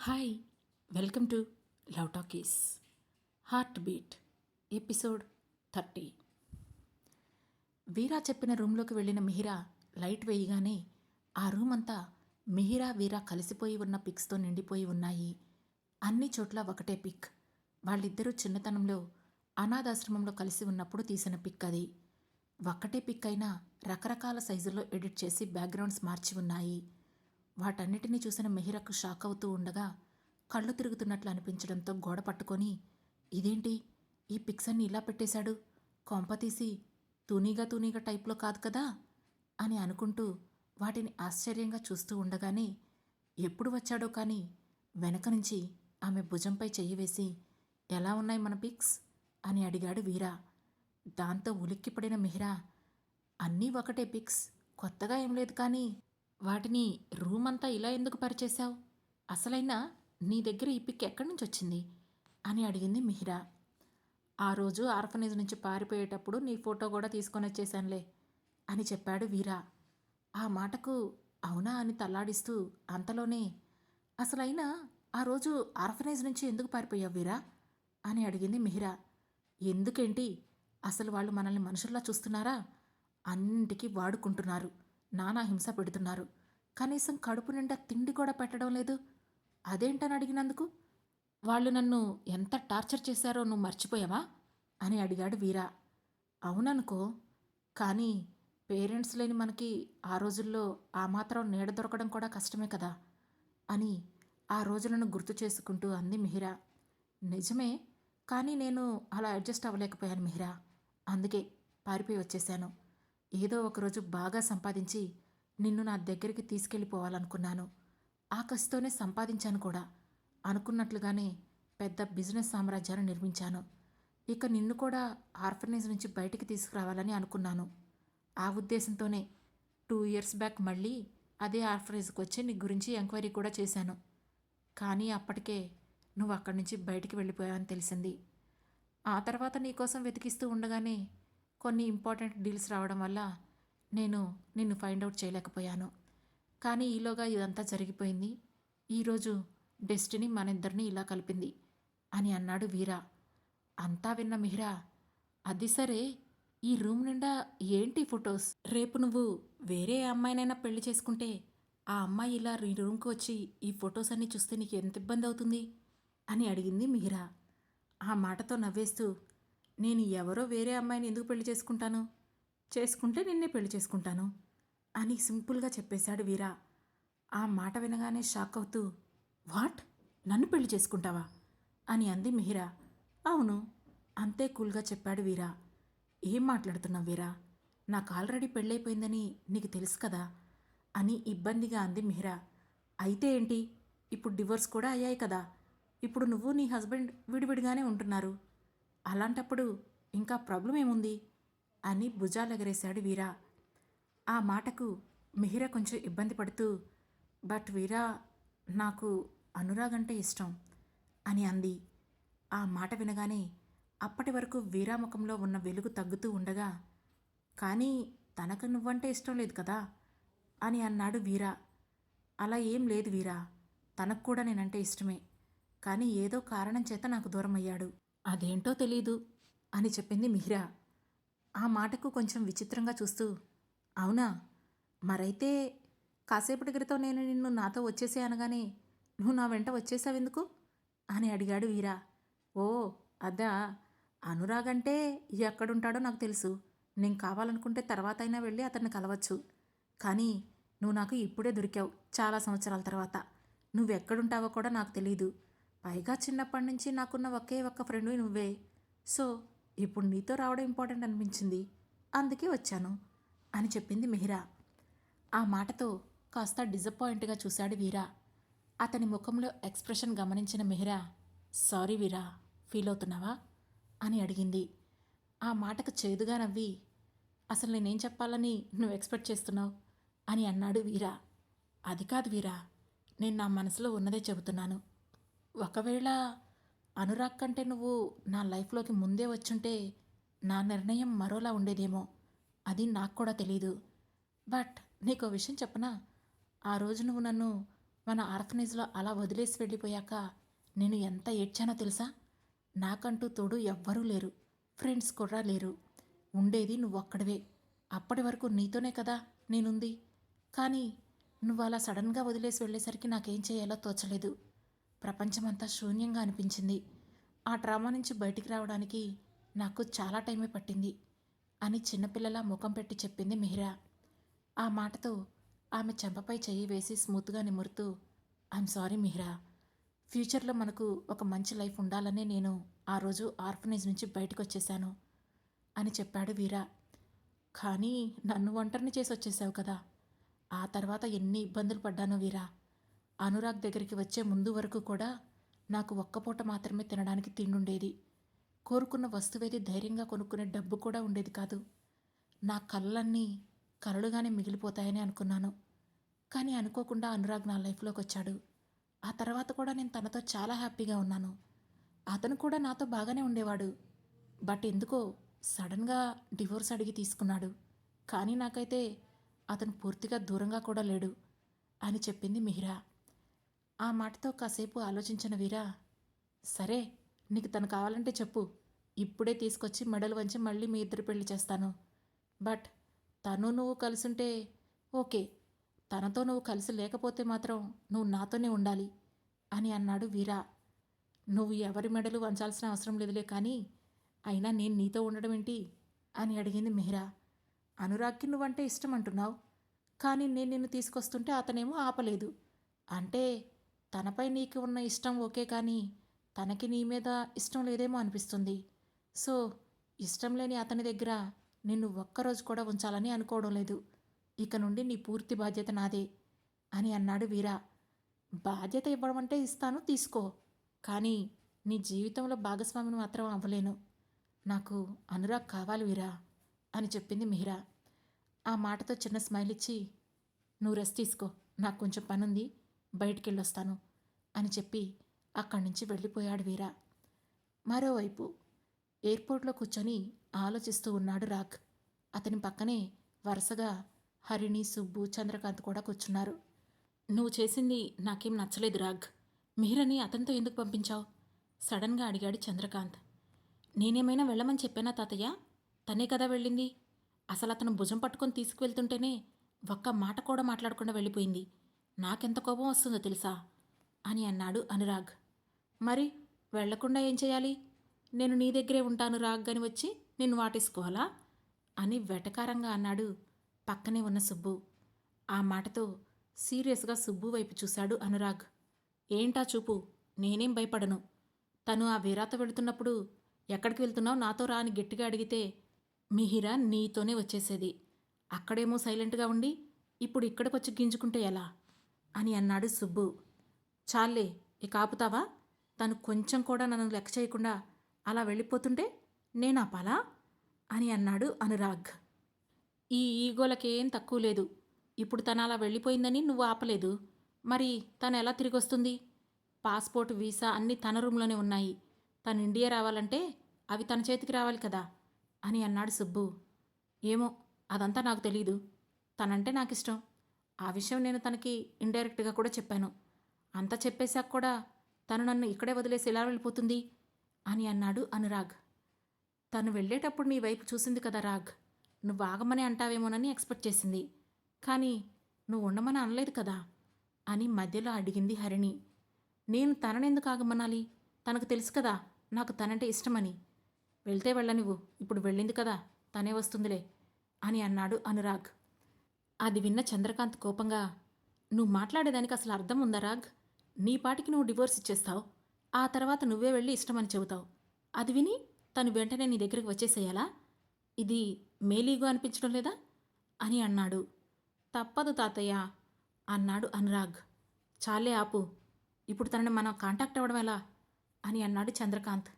Hi, welcome to love talkies. Heart beat episode 30. వీరా చెప్పిన రూమ్లోకి వెళ్ళిన మిహిరా లైట్ వేయగానే ఆ రూమ్ అంతా మిహిరా వీరా కలిసిపోయి ఉన్న పిక్స్తో నిండిపోయి ఉన్నాయి. అన్ని చోట్ల ఒకటే పిక్. వాళ్ళిద్దరూ చిన్నతనంలో అనాథాశ్రమంలో కలిసి ఉన్నప్పుడు తీసిన పిక్ అది. ఒక్కటే పిక్ అయినా రకరకాల సైజుల్లో ఎడిట్ చేసి బ్యాక్గ్రౌండ్స్ మార్చి ఉన్నాయి. వాటన్నిటినీ చూసిన మిహిరకు షాక్ అవుతూ ఉండగా కళ్ళు తిరుగుతున్నట్లు అనిపించడంతో గోడ పట్టుకొని, ఇదేంటి ఈ పిక్స్ అన్ని ఇలా పెట్టేశాడు, కొంపతీసి తూనీగా టైప్లో కాదు కదా అని అనుకుంటూ వాటిని ఆశ్చర్యంగా చూస్తూ ఉండగానే ఎప్పుడు వచ్చాడో కానీ వెనక నుంచి ఆమె భుజంపై చెయ్యి వేసి, ఎలా ఉన్నాయి మన పిక్స్ అని అడిగాడు వీరా. దాంతో ఉలిక్కిపడిన మిహిరా, అన్నీ ఒకటే పిక్స్, కొత్తగా ఏం లేదు కానీ వాటిని రూమ్ అంతా ఇలా ఎందుకు పరిచేశావు, అసలైనా నీ దగ్గర ఈ పిక్ ఎక్కడి నుంచి వచ్చింది అని అడిగింది మిహిరా. ఆ రోజు ఆర్ఫనేజ్ నుంచి పారిపోయేటప్పుడు నీ ఫోటో కూడా తీసుకొని వచ్చేశానులే అని చెప్పాడు వీరా. ఆ మాటకు అవునా అని తల్లాడిస్తూ అంతలోనే, అసలైనా ఆ రోజు ఆర్ఫనేజ్ నుంచి ఎందుకు పారిపోయావు వీరా అని అడిగింది మిహిరా. ఎందుకేంటి, అసలు వాళ్ళు మనల్ని మనుషుల్లా చూస్తున్నారా, అన్నింటికీ వాడుకుంటున్నారు, నానా హింస పెడుతున్నారు, కనీసం కడుపు నిండా తిండి కూడా పెట్టడం లేదు, అదేంటని అడిగినందుకు వాళ్ళు నన్ను ఎంత టార్చర్ చేశారో నువ్వు మర్చిపోయావా అని అడిగాడు వీరా. అవుననుకో, కానీ పేరెంట్స్ లేని మనకి ఆ రోజుల్లో ఆ మాత్రం నీడ దొరకడం కూడా కష్టమే కదా అని ఆ రోజులను గుర్తు చేసుకుంటూ అంది మిహిరా. నిజమే, కానీ నేను అలా అడ్జస్ట్ అవ్వలేకపోయాను మిహిరా, అందుకే పారిపోయి వచ్చేశాను. ఏదో ఒకరోజు బాగా సంపాదించి నిన్ను నా దగ్గరికి తీసుకెళ్ళిపోవాలనుకున్నాను. ఆ కసితోనే సంపాదించాను కూడా. అనుకున్నట్లుగానే పెద్ద బిజినెస్ సామ్రాజ్యాన్ని నిర్మించాను. ఇక నిన్ను కూడా ఆర్ఫనేజ్ నుంచి బయటికి తీసుకురావాలని అనుకున్నాను. ఆ ఉద్దేశంతోనే 2 ఇయర్స్ బ్యాక్ మళ్ళీ అదే ఆర్ఫనేజ్కి వచ్చి నీ గురించి ఎంక్వైరీ కూడా చేశాను. కానీ అప్పటికే నువ్వు అక్కడి నుంచి బయటికి వెళ్ళిపోయావని తెలిసింది. ఆ తర్వాత నీకోసం వెతికిస్తూ ఉండగానే కొన్ని ఇంపార్టెంట్ డీల్స్ రావడం వల్ల నేను నిన్ను ఫైండ్ అవుట్ చేయలేకపోయాను. కానీ ఈలోగా ఇదంతా జరిగిపోయింది. ఈరోజు డెస్టినీ మనిద్దరినీ ఇలా కలిపింది అని అన్నాడు వీరా. అంతా విన్న మిహిరా, అది సరే, ఈ రూమ్ నిండా ఏంటి ఫొటోస్, రేపు నువ్వు వేరే అమ్మాయినైనా పెళ్లి చేసుకుంటే ఆ అమ్మాయి ఇలా ఈ రూమ్కి వచ్చి ఈ ఫొటోస్ అన్నీ చూస్తే నీకు ఎంత ఇబ్బంది అవుతుంది అని అడిగింది మిహిరా. ఆ మాటతో నవ్వేస్తూ, నేను ఎవరో వేరే అమ్మాయిని ఎందుకు పెళ్లి చేసుకుంటాను, చేసుకుంటే నిన్నే పెళ్లి చేసుకుంటాను అని సింపుల్గా చెప్పేశాడు వీరా. ఆ మాట వినగానే షాక్ అవుతూ, వాట్, నన్ను పెళ్లి చేసుకుంటావా అని అంది మిహిరా. అవును, అంతే కూల్గా చెప్పాడు వీరా. ఏం మాట్లాడుతున్నావు వీరా, నాకు ఆల్రెడీ పెళ్ళైపోయిందని నీకు తెలుసు కదా అని ఇబ్బందిగా అంది మిహిరా. అయితే ఏంటి, ఇప్పుడు డివోర్స్ కూడా అయ్యాయి కదా, ఇప్పుడు నువ్వు నీ హస్బెండ్ విడివిడిగానే ఉంటున్నారు, అలాంటప్పుడు ఇంకా ప్రాబ్లం ఏముంది అని భుజాలెగరేశాడు వీరా. ఆ మాటకు మిహిర కొంచెం ఇబ్బంది పడుతూ, బట్ వీరా, నాకు అనురాగ్ అంటే ఇష్టం అని అంది. ఆ మాట వినగానే అప్పటి వరకు వీరా ముఖంలో ఉన్న వెలుగు తగ్గుతూ ఉండగా, కానీ తనకు నువ్వంటే ఇష్టం లేదు కదా అని అన్నాడు వీరా. అలా ఏం లేదు వీరా, తనకు కూడా నేనంటే ఇష్టమే, కానీ ఏదో కారణం చేత నాకు దూరం అయ్యాడు, అదేంటో తెలీదు అని చెప్పింది మిహిరా. ఆ మాటకు కొంచెం విచిత్రంగా చూస్తూ, అవునా, మరైతే కాసేపటి క్రితం నేను నిన్ను నాతో వచ్చేసే అనగానే నువ్వు నా వెంట వచ్చేసావెందుకు అని అడిగాడు వీరా. ఓ అదా, అనురాగ్ అంటే ఎక్కడుంటాడో నాకు తెలుసు, నేను కావాలనుకుంటే తర్వాత అయినా వెళ్ళి అతన్ని కలవచ్చు, కానీ నువ్వు నాకు ఇప్పుడే దొరికావు చాలా సంవత్సరాల తర్వాత, నువ్వెక్కడుంటావో కూడా నాకు తెలీదు, పైగా చిన్నప్పటి నుంచి నాకున్న ఒకే ఒక్క ఫ్రెండ్వి నువ్వే, సో ఇప్పుడు నీతో రావడం ఇంపార్టెంట్ అనిపించింది, అందుకే వచ్చాను అని చెప్పింది మిహిరా. ఆ మాటతో కాస్త డిసప్పాయింట్గా చూశాడు వీరా. అతని ముఖంలో ఎక్స్ప్రెషన్ గమనించిన మిహిరా, సారీ వీరా, ఫీల్ అవుతున్నావా అని అడిగింది. ఆ మాటకు చేదుగా నవ్వి, అసలు నేనేం చెప్పాలని నువ్వు ఎక్స్పెక్ట్ చేస్తున్నావు అని అన్నాడు వీరా. అది కాదు వీరా, నేను నా మనసులో ఉన్నదే చెబుతున్నాను. ఒకవేళ అనురాగ్ కంటే నువ్వు నా లైఫ్లోకి ముందే వచ్చుంటే నా నిర్ణయం మరోలా ఉండేదేమో, అది నాకు కూడా తెలీదు. బట్ నీకో విషయం చెప్పనా, ఆ రోజు నువ్వు నన్ను మన ఆర్ఫనేజ్లో అలా వదిలేసి వెళ్ళిపోయాక నేను ఎంత ఏడ్చానో తెలుసా? నాకంటూ తోడు ఎవ్వరూ లేరు, ఫ్రెండ్స్ కూడా లేరు. ఉండేది నువ్వొక్కడివే. అప్పటి వరకు నీతోనే కదా నేనుంది. కానీ నువ్వు అలా సడన్గా వదిలేసి వెళ్ళేసరికి నాకేం చేయాలో తోచలేదు. ప్రపంచమంతా శూన్యంగా అనిపించింది. ఆ ట్రామా నుంచి బయటికి రావడానికి నాకు చాలా టైమే పట్టింది అని చిన్నపిల్లలా ముఖం పెట్టి చెప్పింది మిహిరా. ఆ మాటతో ఆమె చెంపపై చెయ్యి వేసి స్మూత్గా నిమురుతూ, ఐఎమ్ సారీ మిహిరా. ఫ్యూచర్లో మనకు ఒక మంచి లైఫ్ ఉండాలనే నేను ఆ రోజు ఆర్ఫనేజ్ నుంచి బయటకు వచ్చేశాను అని చెప్పాడు వీరా. కానీ నన్ను ఒంటరిని చేసి వచ్చేసావు కదా. ఆ తర్వాత ఎన్ని ఇబ్బందులు పడ్డానో వీరా. అనురాగ్ దగ్గరికి వచ్చే ముందు వరకు కూడా నాకు ఒక్కపూట మాత్రమే తినడానికి తిండుండేది. కోరుకున్న వస్తువేది ధైర్యంగా కొనుక్కునే డబ్బు కూడా ఉండేది కాదు. నా కళ్ళన్నీ కలలుగానే మిగిలిపోతాయని అనుకున్నాను. కానీ అనుకోకుండా అనురాగ్ నా లైఫ్లోకి వచ్చాడు. ఆ తర్వాత కూడా నేను తనతో చాలా హ్యాపీగా ఉన్నాను. అతను కూడా నాతో బాగానే ఉండేవాడు. బట్ ఎందుకో సడన్గా డివోర్స్ అడిగి తీసుకున్నాడు. కానీ నాకైతే అతను పూర్తిగా దూరంగా కూడా లేడు అని చెప్పింది మిహిరా. ఆ మాటతో కాసేపు ఆలోచించిన వీరా, సరే నీకు తను కావాలంటే చెప్పు, ఇప్పుడే తీసుకొచ్చి మెడలు వంచి మళ్ళీ మీ ఇద్దరు పెళ్లి చేస్తాను. బట్ తను నువ్వు కలిసుంటే ఓకే, తనతో నువ్వు కలిసి లేకపోతే మాత్రం నువ్వు నాతోనే ఉండాలి అని అన్నాడు వీరా. నువ్వు ఎవరి మెడలు వంచాల్సిన అవసరం లేదులే, కానీ అయినా నేను నీతో ఉండడం ఏంటి అని అడిగింది మిహిరా. అనురాగ్కి నువ్వంటే ఇష్టం అంటున్నావు, కానీ నేను నిన్ను తీసుకొస్తుంటే అతనేమో ఆపలేదు. అంటే తనపై నీకు ఉన్న ఇష్టం ఓకే, కానీ తనకి నీ మీద ఇష్టం లేదేమో అనిపిస్తుంది. సో ఇష్టం లేని అతని దగ్గర నిన్ను ఒక్కరోజు కూడా ఉంచాలని అనుకోవడం లేదు. ఇక నుండి నీ పూర్తి బాధ్యత నాదే అని అన్నాడు వీరా. బాధ్యత ఇవ్వడం అంటే ఇస్తాను, తీసుకో, కానీ నీ జీవితంలో భాగస్వామిని మాత్రం అవ్వలేను. నాకు అనురాగ్ కావాలి వీరా అని చెప్పింది మిహిరా. ఆ మాటతో చిన్న స్మైల్ ఇచ్చి, నువ్వు రెస్ట్ తీసుకో, నాకు కొంచెం పనుంది, బయటికి వెళ్ళొస్తాను అని చెప్పి అక్కడి నుంచి వెళ్ళిపోయాడు వీరా. మరోవైపు ఎయిర్పోర్ట్లో కూర్చొని ఆలోచిస్తూ ఉన్నాడు రాగ్. అతని పక్కనే వరుసగా హరిణి, సుబ్బు, చంద్రకాంత్ కూడా కూర్చున్నారు. నువ్వు చేసింది నాకేం నచ్చలేదు రాగ్. మిహిరని అతనితో ఎందుకు పంపించావు? సడన్గా అడిగాడు చంద్రకాంత్. నేనేమైనా వెళ్ళమని చెప్పానా తాతయ్య? తనే కదా వెళ్ళింది. అసలు అతను భుజం పట్టుకొని తీసుకువెళ్తుంటేనే ఒక్క మాట కూడా మాట్లాడకుండా వెళ్ళిపోయింది. నాకెంత కోపం వస్తుందో తెలుసా అని అన్నాడు అనురాగ్. మరి వెళ్లకుండా ఏం చేయాలి? నేను నీ దగ్గరే ఉంటాను రాగ్ అని వచ్చి నిన్ను వాటేసుకోవాలా అని వెటకారంగా అన్నాడు పక్కనే ఉన్న సుబ్బు. ఆ మాటతో సీరియస్గా సుబ్బు వైపు చూశాడు అనురాగ్. ఏంటా చూపు? నేనేం భయపడను. తను ఆ వీరాతో వెళుతున్నప్పుడు ఎక్కడికి వెళ్తున్నావు, నాతో రా అని గట్టిగా అడిగితే మిహిరా నీతోనే వచ్చేసేది. అక్కడేమో సైలెంట్గా ఉండి ఇప్పుడు ఇక్కడికొచ్చి గింజుకుంటే ఎలా అని అన్నాడు సుబ్బు. చాలే, ఇక ఆపుతావా? తను కొంచెం కూడా నన్ను లెక్క చేయకుండా అలా వెళ్ళిపోతుంటే నేనాపాలా అని అన్నాడు అనురాగ్. ఈ ఈగోలకేం తక్కువ లేదు. ఇప్పుడు తను అలా వెళ్ళిపోయిందని నువ్వు ఆపలేదు. మరి తను ఎలా తిరిగి వస్తుంది? పాస్పోర్ట్, వీసా అన్నీ తన రూమ్లోనే ఉన్నాయి. తను ఇండియా రావాలంటే అవి తన చేతికి రావాలి కదా అని అన్నాడు సుబ్బు. ఏమో, అదంతా నాకు తెలీదు. తనంటే నాకు ఇష్టం. ఆ విషయం నేను తనకి ఇండైరెక్ట్గా కూడా చెప్పాను. అంతా చెప్పేశాక కూడా తను నన్ను ఇక్కడే వదిలేసి ఎలా వెళ్ళిపోతుంది అని అన్నాడు అనురాగ్. తను వెళ్ళేటప్పుడు నీ వైపు చూసింది కదా రాగ్. నువ్వు ఆగమని అంటావేమోనని ఎక్స్పెక్ట్ చేసింది. కానీ నువ్వు ఉండమని అనలేదు కదా అని మధ్యలో అడిగింది హరిణి. నేను తననెందుకు ఆగమనాలి? తనకు తెలుసు కదా నాకు తనంటే ఇష్టమని. వెళ్తే వెళ్ళనివ్వు, ఇప్పుడు వెళ్ళింది కదా, తనే వస్తుందిలే అని అన్నాడు అనురాగ్. అది విన్న చంద్రకాంత్ కోపంగా, నువ్వు మాట్లాడేదానికి అసలు అర్థం ఉందా రాగ్? నీ పాటికి నువ్వు డివోర్స్ ఇచ్చేస్తావు, ఆ తర్వాత నువ్వే వెళ్ళి ఇష్టమని చెబుతావు. అది విని తను వెంటనే నీ దగ్గరికి వచ్చేసేయాలా? ఇది మేలీగో అనిపించడం లేదా అని అన్నాడు. తప్పదు తాతయ్య అన్నాడు అనురాగ్. చాలే ఆపు, ఇప్పుడు తనని మనం కాంటాక్ట్ అవ్వడం ఎలా అని అన్నాడు చంద్రకాంత్.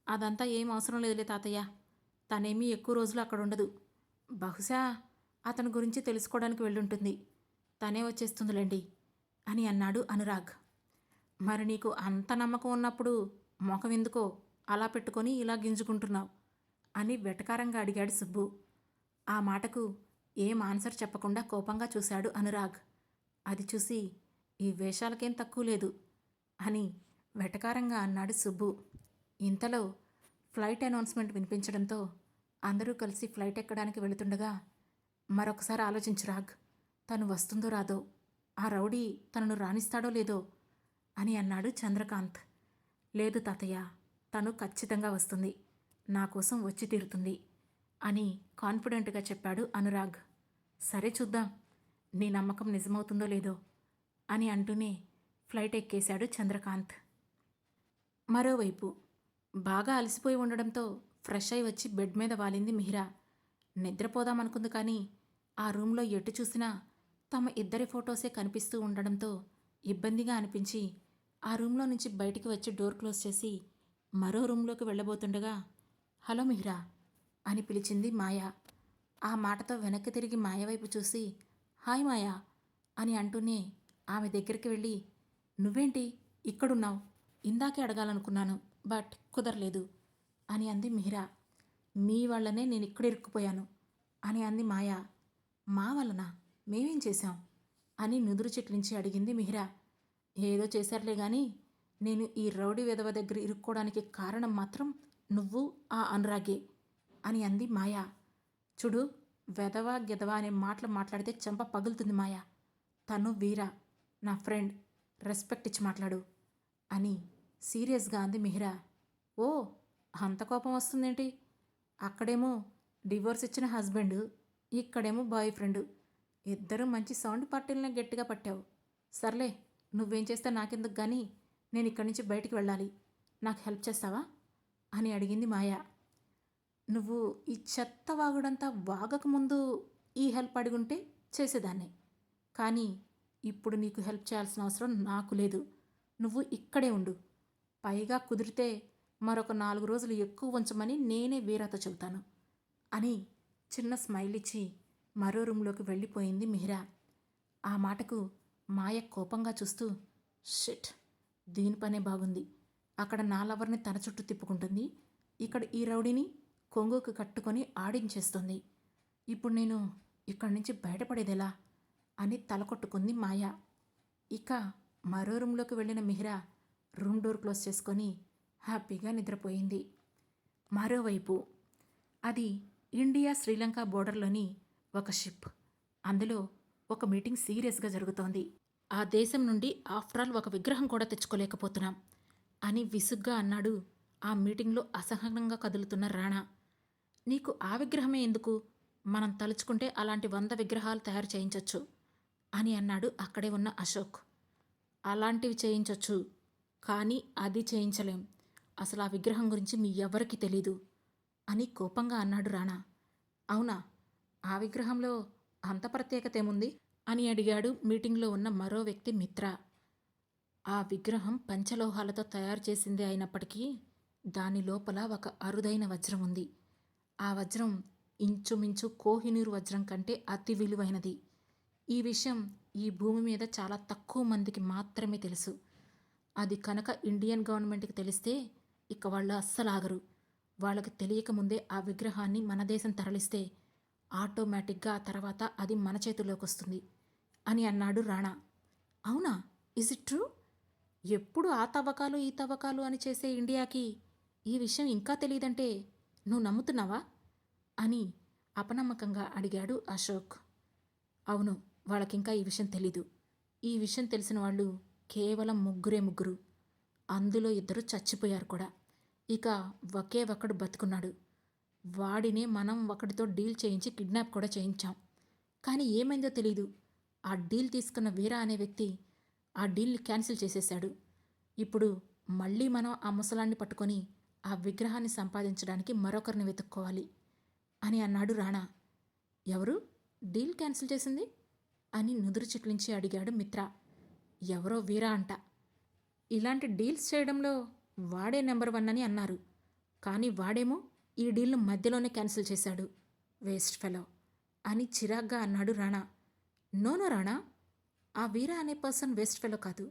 అదంతా ఏం అవసరం లేదులే తాతయ్య, తనేమీ ఎక్కువ రోజులు అక్కడ ఉండదు. బహుశా అతని గురించి తెలుసుకోవడానికి వెళ్ళుంటుంది. తనే వచ్చేస్తుందిలేండి అని అన్నాడు అనురాగ్. మరి నీకు అంత నమ్మకం ఉన్నప్పుడు మొఖం ఎందుకో అలా పెట్టుకొని ఇలా గింజుకుంటున్నావు అని వెటకారంగా అడిగాడు సుబ్బు. ఆ మాటకు ఏం ఆన్సర్ చెప్పకుండా కోపంగా చూశాడు అనురాగ్. అది చూసి, ఈ వేషాలకేం తక్కువ లేదు అని వెటకారంగా అన్నాడు సుబ్బు. ఇంతలో ఫ్లైట్ అనౌన్స్మెంట్ వినిపించడంతో అందరూ కలిసి ఫ్లైట్ ఎక్కడానికి వెళుతుండగా, మరొకసారి ఆలోచించు రాగ్, తను వస్తుందో రాదో, ఆ రౌడీ తనను రాణిస్తాడో లేదో అని అన్నాడు చంద్రకాంత్. లేదు తాతయ్య, తను ఖచ్చితంగా వస్తుంది, నా కోసం వచ్చి తీరుతుంది అని కాన్ఫిడెంట్గా చెప్పాడు అనురాగ్. సరే చూద్దాం, నీ నమ్మకం నిజమవుతుందో లేదో అని అంటూనే ఫ్లైట్ ఎక్కేశాడు చంద్రకాంత్. మరోవైపు బాగా అలసిపోయి ఉండడంతో ఫ్రెష్ అయి వచ్చి బెడ్ మీద వాలింది మిహిరా. నిద్రపోదామనుకుంది కానీ ఆ రూమ్లో ఎటు చూసినా తమ ఇద్దరి ఫొటోసే కనిపిస్తూ ఉండడంతో ఇబ్బందిగా అనిపించి ఆ రూమ్లో నుంచి బయటికి వచ్చి డోర్ క్లోజ్ చేసి మరో రూమ్లోకి వెళ్ళబోతుండగా, హలో మిహిరా అని పిలిచింది మాయా. ఆ మాటతో వెనక్కి తిరిగి మాయ వైపు చూసి, హాయ్ మాయా అని అంటూనే ఆమె దగ్గరికి వెళ్ళి, నువ్వేంటి ఇక్కడున్నావు, ఇందాకే అడగాలనుకున్నాను బట్ కుదరలేదు అని అంది మిహిరా. మీ వల్లనే నేను ఇక్కడ ఇరుక్కుపోయాను అని అంది మాయా. మా వలన మేమేం చేశాం అని నుదురు చిట్లించి అడిగింది మిహిరా. ఏదో చేశారులే గాని నేను ఈ రౌడీ విధవ దగ్గర ఇరుక్కోవడానికి కారణం మాత్రం నువ్వు ఆ అనురాగే అని అంది మాయా. చూడు, వెధవ గెదవ అనే మాటలు మాట్లాడితే చెంప పగులుతుంది మాయా. తను వీరా, నా ఫ్రెండ్, రెస్పెక్ట్ ఇచ్చి మాట్లాడు అని సీరియస్గా అంది మిహిరా. ఓ, అంత కోపం వస్తుందేంటి? అక్కడేమో డివోర్స్ ఇచ్చిన హస్బెండ్, ఇక్కడేమో బాయ్ ఫ్రెండ్, ఇద్దరూ మంచి సౌండ్ పార్టీలనే గట్టిగా పట్టావు. సర్లే, నువ్వేం చేస్తే నాకెందుకు కానీ నేను ఇక్కడి నుంచి బయటికి వెళ్ళాలి, నాకు హెల్ప్ చేస్తావా అని అడిగింది మాయా. నువ్వు ఈ చెత్త వాగుడంతా వాగకముందు ఈ హెల్ప్ అడుగుంటే చేసేదాన్నే, కానీ ఇప్పుడు నీకు హెల్ప్ చేయాల్సిన అవసరం నాకు లేదు. నువ్వు ఇక్కడే ఉండు, పైగా కుదిరితే మరొక 4 రోజులు ఎక్కువ ఉంచమని నేనే వీరాతో చెబుతాను అని చిన్న స్మైల్ ఇచ్చి మరో రూమ్లోకి వెళ్ళిపోయింది మిహిరా. ఆ మాటకు మాయ కోపంగా చూస్తూ, షిట్, దీని పనే బాగుంది. అక్కడ నా లవర్ని తన చుట్టూ తిప్పుకుంటుంది, ఇక్కడ ఈ రౌడీని కొంగుకు కట్టుకొని ఆడించేస్తుంది. ఇప్పుడు నేను ఇక్కడి నుంచి బయటపడేదెలా అని తలకొట్టుకుంది మాయ. ఇక మరో రూమ్లోకి వెళ్ళిన మిహిరా రూమ్ డోర్ క్లోజ్ చేసుకొని హ్యాపీగా నిద్రపోయింది. మరోవైపు అది ఇండియా శ్రీలంక బోర్డర్లోని ఒక షిప్. అందులో ఒక మీటింగ్ సీరియస్గా జరుగుతోంది. ఆ దేశం నుండి ఆఫ్టర్ ఆల్ ఒక విగ్రహం కూడా తెచ్చుకోలేకపోతున్నాం అని విసుగ్గా అన్నాడు ఆ మీటింగ్లో అసహనంగా కదులుతున్న రాణా. నీకు ఆ విగ్రహమే ఎందుకు, మనం తలుచుకుంటే అలాంటి 100 విగ్రహాలు తయారు చేయించొచ్చు అని అన్నాడు అక్కడే ఉన్న అశోక్. అలాంటివి చేయించొచ్చు, కానీ అది చేయించలేం. అసలు ఆ విగ్రహం గురించి మీ ఎవ్వరికీ తెలీదు అని కోపంగా అన్నాడు రాణా. అవునా, ఆ విగ్రహంలో అంత ప్రత్యేకత ఏముంది అని అడిగాడు మీటింగ్లో ఉన్న మరో వ్యక్తి మిత్ర. ఆ విగ్రహం పంచలోహాలతో తయారు చేసిందే అయినప్పటికీ దాని లోపల ఒక అరుదైన వజ్రం ఉంది. ఆ వజ్రం ఇంచుమించు కోహినూరు వజ్రం కంటే అతి విలువైనది. ఈ విషయం ఈ భూమి మీద చాలా తక్కువ మందికి మాత్రమే తెలుసు. అది కనుక ఇండియన్ గవర్నమెంట్కి తెలిస్తే ఇక వాళ్ళు అస్సలు ఆగరు. వాళ్ళకి తెలియకముందే ఆ విగ్రహాన్ని మన దేశం తరలిస్తే ఆటోమేటిక్గా ఆ తర్వాత అది మన చేతిలోకి వస్తుంది అని అన్నాడు రాణా. అవునా, ఇజ్ ఇట్ ట్రూ? ఎప్పుడు ఆ తవ్వకాలు ఈ తవ్వకాలు అని చేసే ఇండియాకి ఈ విషయం ఇంకా తెలియదంటే నువ్వు నమ్ముతున్నావా అని అపనమ్మకంగా అడిగాడు అశోక్. అవును, వాళ్ళకింకా ఈ విషయం తెలీదు. ఈ విషయం తెలిసిన వాళ్ళు కేవలం ముగ్గురు, అందులో 2 చచ్చిపోయారు కూడా. ఇక ఒకే ఒక్కడు బతుకున్నాడు. వాడినే మనం ఒకడితో డీల్ చేయించి కిడ్నాప్ కూడా చేయించాం. కానీ ఏమైందో తెలీదు, ఆ డీల్ తీసుకున్న వీరా అనే వ్యక్తి ఆ డీల్ని క్యాన్సిల్ చేసేశాడు. ఇప్పుడు మళ్ళీ మనం ఆ ముసలాన్ని పట్టుకొని ఆ విగ్రహాన్ని సంపాదించడానికి మరొకరిని వెతుక్కోవాలి అని అన్నాడు రాణా. ఎవరు డీల్ క్యాన్సిల్ చేసింది అని నుదురు చిట్లించి అడిగాడు మిత్ర. ఎవరో వీరా అంట. ఇలాంటి డీల్స్ చేయడంలో వాడే నెంబర్ 1 అని అన్నారు, కానీ వాడేమో ఈ డీల్ను మధ్యలోనే క్యాన్సిల్ చేశాడు, వేస్ట్ ఫెలో అని చిరాగ్గా అన్నాడు రాణా. నోనో రాణా, ఆ వీరా అనే పర్సన్ వేస్ట్ ఫెలో కాదు,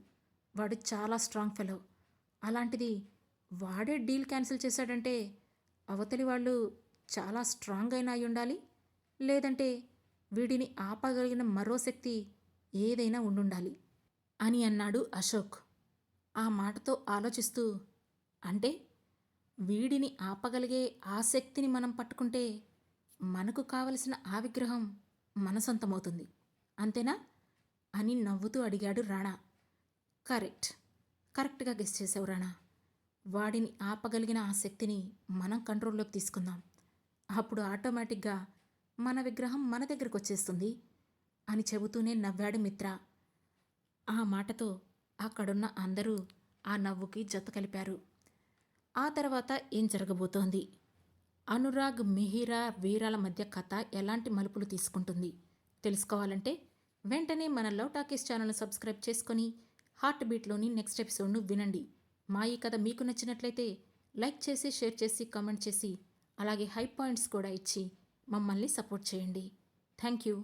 వాడు చాలా స్ట్రాంగ్ ఫెలో. అలాంటిది వాడే డీల్ క్యాన్సిల్ చేశాడంటే అవతలి వాళ్ళు చాలా స్ట్రాంగ్ అయినా అయి ఉండాలి, లేదంటే వీడిని ఆపగలిగిన మరో శక్తి ఏదైనా ఉండుండాలి. అని అన్నాడు అశోక్. ఆ మాటతో ఆలోచిస్తూ, అంటే వీడిని ఆపగలిగే ఆ శక్తిని మనం పట్టుకుంటే మనకు కావలసిన ఆ విగ్రహం మన సొంతమవుతుంది. అంతేనా? అని నవ్వుతూ అడిగాడు రాణా. కరెక్ట్. కరెక్ట్‌గా గెస్ చేసావు రాణా. వాడిని ఆపగలిగిన ఆ శక్తిని మనం కంట్రోల్‌లోకి తీసుకుందాం. అప్పుడు ఆటోమేటిక్‌గా మన విగ్రహం మన దగ్గరకొచ్చేస్తుంది అని చెబుతూనే నవ్వాడు మిత్ర. ఆ మాటతో అక్కడున్న అందరూ ఆ నవ్వుకి జత కలిపారు. ఆ తర్వాత ఏం జరగబోతోంది? అనురాగ్, మిహిరా, వీరాల మధ్య కథ ఎలాంటి మలుపులు తీసుకుంటుంది? తెలుసుకోవాలంటే వెంటనే మన లవ్ టాకీస్ ఛానల్‌ను సబ్స్క్రైబ్ చేసుకొని హార్ట్ బీట్‌లోని నెక్స్ట్ ఎపిసోడ్‌ను వినండి. మా ఈ కథ మీకు నచ్చినట్లయితే లైక్ చేసి, షేర్ చేసి, కామెంట్ చేసి, అలాగే హై పాయింట్స్ కూడా ఇచ్చి మమ్మల్ని సపోర్ట్ చేయండి. Thank you.